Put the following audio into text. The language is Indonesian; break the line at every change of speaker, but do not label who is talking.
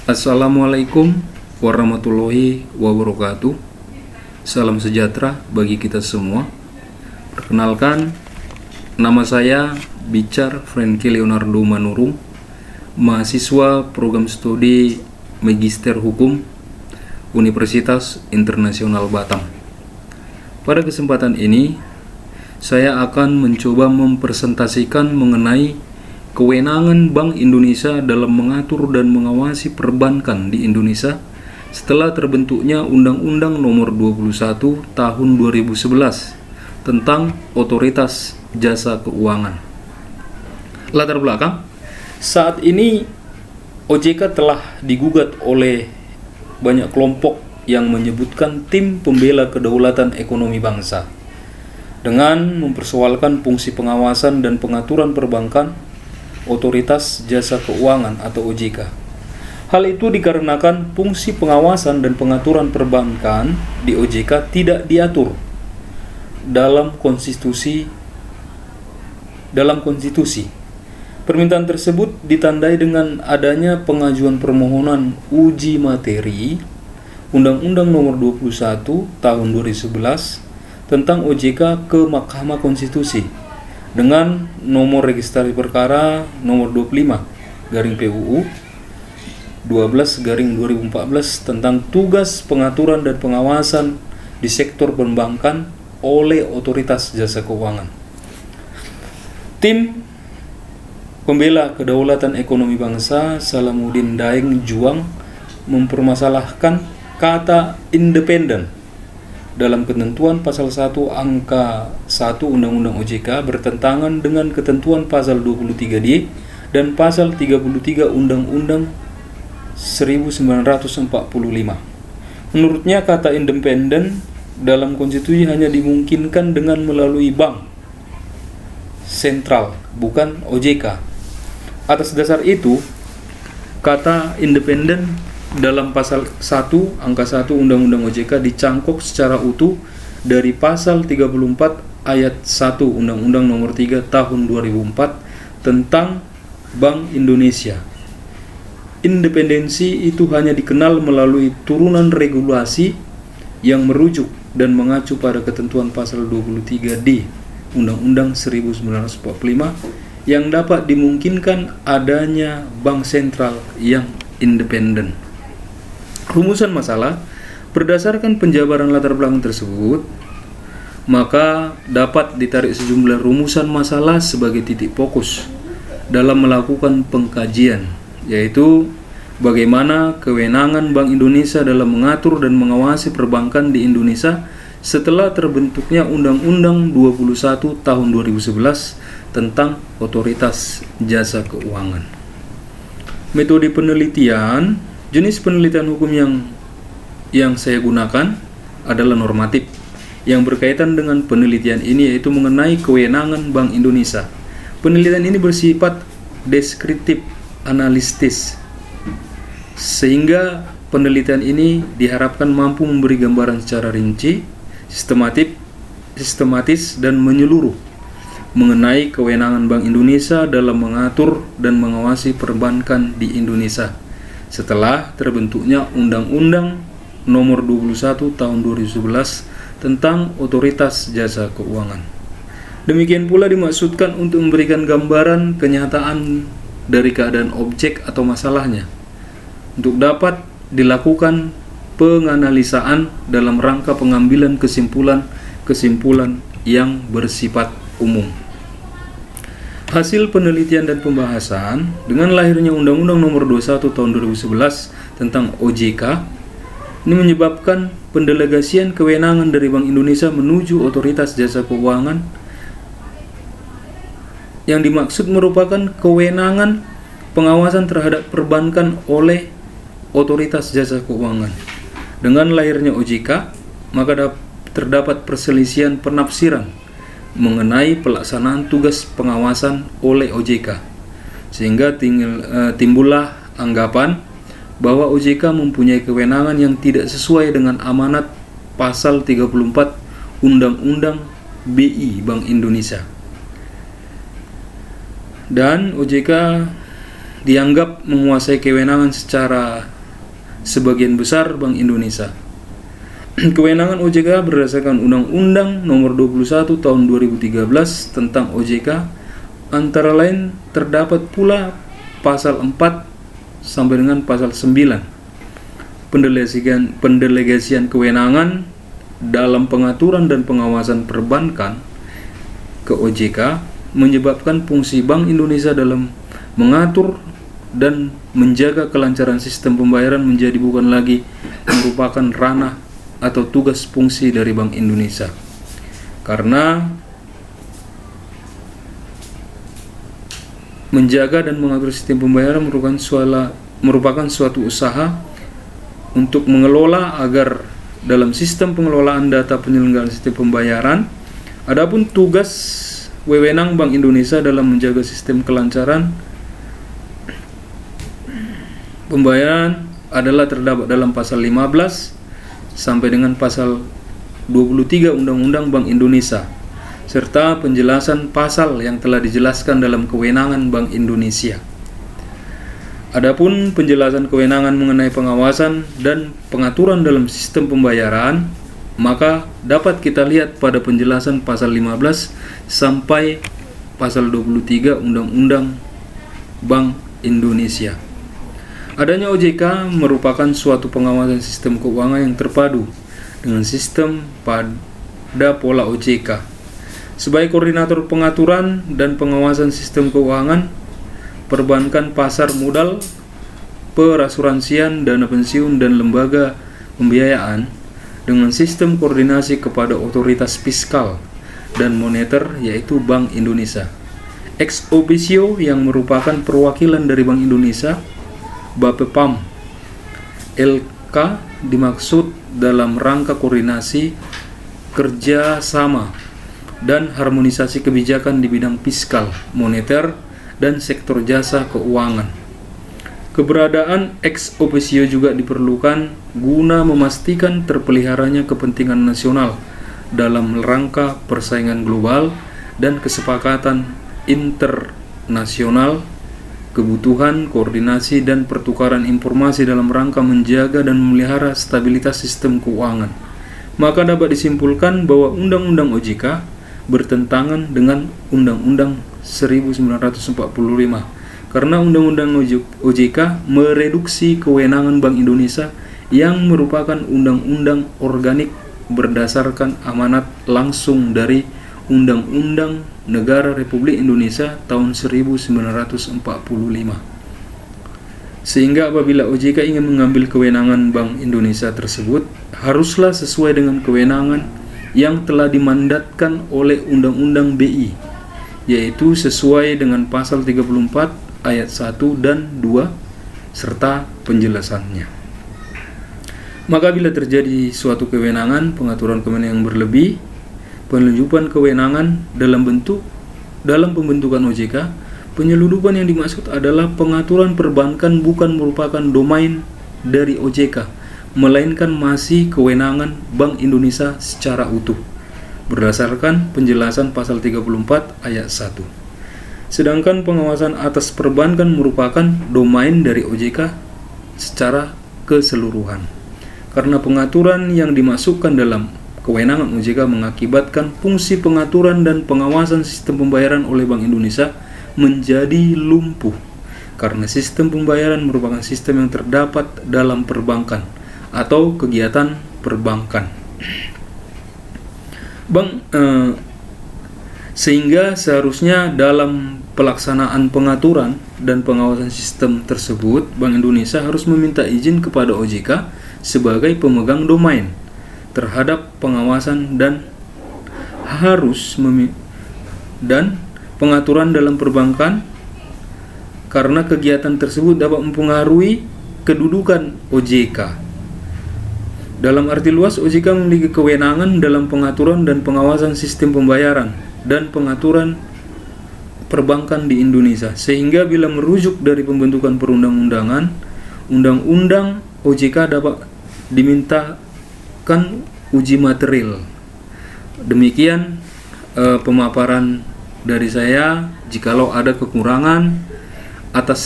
Assalamualaikum warahmatullahi wabarakatuh. Salam sejahtera bagi kita semua. Perkenalkan, nama saya Bicar Franky Leonardo Manurung, mahasiswa program studi Magister Hukum Universitas Internasional Batam. Pada kesempatan ini, saya akan mencoba mempresentasikan mengenai kewenangan Bank Indonesia dalam mengatur dan mengawasi perbankan di Indonesia setelah terbentuknya Undang-Undang Nomor 21 Tahun 2011 tentang Otoritas Jasa Keuangan. Latar belakang, saat ini OJK telah digugat oleh banyak kelompok yang menyebutkan tim pembela kedaulatan ekonomi bangsa dengan mempersoalkan fungsi pengawasan dan pengaturan perbankan Otoritas Jasa Keuangan atau OJK. Hal itu dikarenakan fungsi pengawasan dan pengaturan perbankan di OJK tidak diatur dalam konstitusi. Permintaan tersebut ditandai dengan adanya pengajuan permohonan uji materi Undang-Undang Nomor 21 Tahun 2011 tentang OJK ke Mahkamah Konstitusi dengan nomor registrasi perkara nomor 25/PUU 12/2014 tentang tugas pengaturan dan pengawasan di sektor perbankan oleh Otoritas Jasa Keuangan. Tim pembela kedaulatan ekonomi bangsa Salamuddin Daeng Juang mempermasalahkan kata independen dalam ketentuan pasal 1 angka 1 Undang-Undang OJK bertentangan dengan ketentuan pasal 23D dan pasal 33 Undang-Undang 1945. Menurutnya kata independen dalam konstitusi hanya dimungkinkan dengan melalui bank sentral, bukan OJK. Atas dasar itu, kata independen dalam pasal 1 angka 1 Undang-Undang OJK dicangkok secara utuh dari pasal 34 ayat 1 Undang-Undang Nomor 3 Tahun 2004 tentang Bank Indonesia. Independensi itu hanya dikenal melalui turunan regulasi yang merujuk dan mengacu pada ketentuan pasal 23D Undang-Undang 1945 yang dapat dimungkinkan adanya bank sentral yang independen. Rumusan masalah berdasarkan penjabaran latar belakang tersebut, maka dapat ditarik sejumlah rumusan masalah sebagai titik fokus dalam melakukan pengkajian, yaitu bagaimana kewenangan Bank Indonesia dalam mengatur dan mengawasi perbankan di Indonesia setelah terbentuknya Undang-Undang 21 Tahun 2011 tentang Otoritas Jasa Keuangan. Metode penelitian, jenis penelitian hukum yang saya gunakan adalah normatif. Yang berkaitan dengan penelitian ini yaitu mengenai kewenangan Bank Indonesia. Penelitian ini bersifat deskriptif analitis, sehingga penelitian ini diharapkan mampu memberi gambaran secara rinci, sistematis dan menyeluruh mengenai kewenangan Bank Indonesia dalam mengatur dan mengawasi perbankan di Indonesia setelah terbentuknya Undang-Undang Nomor 21 Tahun 2011 tentang Otoritas Jasa Keuangan. Demikian pula dimaksudkan untuk memberikan gambaran kenyataan dari keadaan objek atau masalahnya untuk dapat dilakukan penganalisaan dalam rangka pengambilan kesimpulan yang bersifat umum. Hasil penelitian dan pembahasan dengan lahirnya Undang-Undang Nomor 21 Tahun 2011 tentang OJK ini menyebabkan pendelegasian kewenangan dari Bank Indonesia menuju Otoritas Jasa Keuangan yang dimaksud merupakan kewenangan pengawasan terhadap perbankan oleh Otoritas Jasa Keuangan. Dengan lahirnya OJK, maka terdapat perselisihan penafsiran mengenai pelaksanaan tugas pengawasan oleh OJK, sehingga timbullah anggapan bahwa OJK mempunyai kewenangan yang tidak sesuai dengan amanat pasal 34 Undang-Undang BI Bank Indonesia. Dan OJK dianggap menguasai kewenangan secara sebagian besar Bank Indonesia. Kewenangan OJK berdasarkan Undang-Undang Nomor 21 Tahun 2013 tentang OJK antara lain terdapat pula pasal 4 sampai dengan pasal 9. Pendelegasian kewenangan dalam pengaturan dan pengawasan perbankan ke OJK menyebabkan fungsi Bank Indonesia dalam mengatur dan menjaga kelancaran sistem pembayaran menjadi bukan lagi merupakan ranah atau tugas fungsi dari Bank Indonesia, karena menjaga dan mengatur sistem pembayaran merupakan suatu usaha untuk mengelola agar dalam sistem pengelolaan data penyelenggaraan sistem pembayaran. Adapun tugas wewenang Bank Indonesia dalam menjaga sistem kelancaran pembayaran adalah terdapat dalam pasal 15 sampai dengan pasal 23 Undang-Undang Bank Indonesia, serta penjelasan pasal yang telah dijelaskan dalam kewenangan Bank Indonesia. Adapun penjelasan kewenangan mengenai pengawasan dan pengaturan dalam sistem pembayaran, maka dapat kita lihat pada penjelasan pasal 15 sampai pasal 23 Undang-Undang Bank Indonesia. Adanya OJK merupakan suatu pengawasan sistem keuangan yang terpadu dengan sistem pada pola OJK. Sebagai koordinator pengaturan dan pengawasan sistem keuangan, perbankan, pasar modal, perasuransian, dana pensiun, dan lembaga pembiayaan dengan sistem koordinasi kepada otoritas fiskal dan moneter yaitu Bank Indonesia. Ex officio yang merupakan perwakilan dari Bank Indonesia, Bapepam LK dimaksud dalam rangka koordinasi, kerjasama, dan harmonisasi kebijakan di bidang fiskal, moneter, dan sektor jasa keuangan. Keberadaan ex officio juga diperlukan guna memastikan terpeliharanya kepentingan nasional dalam rangka persaingan global dan kesepakatan internasional, kebutuhan, koordinasi, dan pertukaran informasi dalam rangka menjaga dan memelihara stabilitas sistem keuangan. Maka dapat disimpulkan bahwa Undang-Undang OJK bertentangan dengan Undang-Undang 1945, karena Undang-Undang OJK mereduksi kewenangan Bank Indonesia yang merupakan undang-undang organik berdasarkan amanat langsung dari Undang-Undang Negara Republik Indonesia tahun 1945. Sehingga apabila OJK ingin mengambil kewenangan Bank Indonesia tersebut, haruslah sesuai dengan kewenangan yang telah dimandatkan oleh Undang-Undang BI, yaitu sesuai dengan pasal 34 ayat 1 dan 2 serta penjelasannya. Maka bila terjadi suatu kewenangan, pengaturan kewenangan yang berlebih, penelunjupan kewenangan dalam pembentukan OJK, penyeludupan yang dimaksud adalah pengaturan perbankan bukan merupakan domain dari OJK, melainkan masih kewenangan Bank Indonesia secara utuh, berdasarkan penjelasan pasal 34 ayat 1. Sedangkan pengawasan atas perbankan merupakan domain dari OJK secara keseluruhan. Karena pengaturan yang dimasukkan dalam kewenangan OJK mengakibatkan fungsi pengaturan dan pengawasan sistem pembayaran oleh Bank Indonesia menjadi lumpuh, karena sistem pembayaran merupakan sistem yang terdapat dalam perbankan atau kegiatan perbankan. Sehingga seharusnya dalam pelaksanaan pengaturan dan pengawasan sistem tersebut, Bank Indonesia harus meminta izin kepada OJK sebagai pemegang domain terhadap pengawasan dan pengaturan dalam perbankan, karena kegiatan tersebut dapat mempengaruhi kedudukan OJK. Dalam arti luas, OJK memiliki kewenangan dalam pengaturan dan pengawasan sistem pembayaran dan pengaturan perbankan di Indonesia, sehingga bila merujuk dari pembentukan perundang-undangan, Undang-Undang OJK dapat dimintakan uji material. Demikian pemaparan dari saya. Jikalau ada kekurangan atas